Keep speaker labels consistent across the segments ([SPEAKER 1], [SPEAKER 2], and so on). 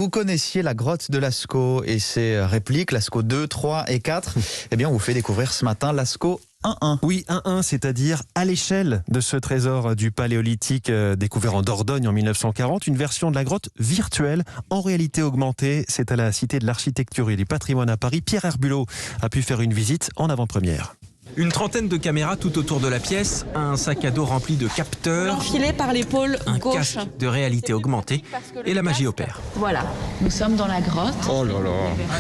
[SPEAKER 1] Vous connaissiez la grotte de Lascaux et ses répliques, Lascaux 2, 3 et 4. Eh bien, on vous fait découvrir ce matin Lascaux 1-1.
[SPEAKER 2] Oui, 1-1, c'est-à-dire à l'échelle de ce trésor du Paléolithique découvert en Dordogne en 1940, une version de la grotte virtuelle en réalité augmentée. C'est à la Cité de l'Architecture et du Patrimoine à Paris. Pierre Herbulot a pu faire une visite en avant-première.
[SPEAKER 3] Une trentaine de caméras tout autour de la pièce, un sac à dos rempli de capteurs,
[SPEAKER 4] enfilé par l'épaule
[SPEAKER 3] un
[SPEAKER 4] gauche.
[SPEAKER 3] casque de réalité augmentée et la magie opère.
[SPEAKER 4] Voilà, nous sommes dans la grotte.
[SPEAKER 5] Oh là là.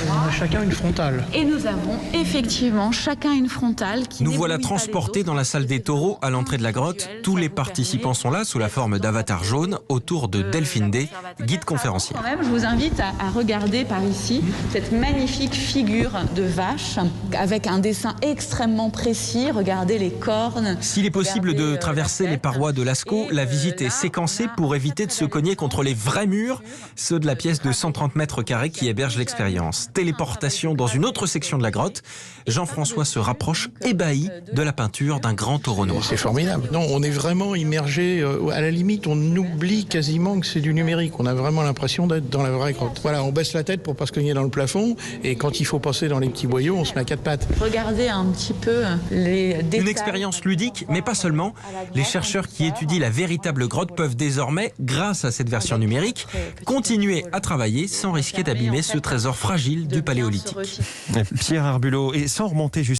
[SPEAKER 6] On a chacun une frontale.
[SPEAKER 4] Et nous avons effectivement chacun une frontale qui
[SPEAKER 3] Nous voilà transportés dans la salle des taureaux à l'entrée de la grotte. Tous les participants sont là sous la forme d'avatars jaunes autour de Delphine Day, guide conférencière.
[SPEAKER 4] Quand même, je vous invite à regarder par ici cette magnifique figure de vache avec un dessin extrêmement précis. Regardez les cornes.
[SPEAKER 3] S'il est possible de traverser les parois de Lascaux, la visite est séquencée pour éviter de se cogner contre les vrais murs, ceux de la pièce de 130 mètres carrés qui héberge l'expérience. Téléportation dans une autre section de la grotte. Jean-François se rapproche ébahi de la peinture d'un grand taureau noir.
[SPEAKER 6] C'est formidable. Non, on est vraiment immergé. À la limite, on oublie quasiment que c'est du numérique. On a vraiment l'impression d'être dans la vraie grotte. Voilà, on baisse la tête pour pas se cogner dans le plafond. Et quand il faut passer dans les petits boyaux, on se met à quatre pattes.
[SPEAKER 4] Regardez un petit peu les détails.
[SPEAKER 3] Une expérience ludique, mais pas seulement. Les chercheurs qui étudient la véritable grotte peuvent désormais, grâce à cette version numérique, continuer à travailler sans risquer d'abîmer ce trésor fragile du Paléolithique.
[SPEAKER 2] Pierre Herbulot, et sans remonter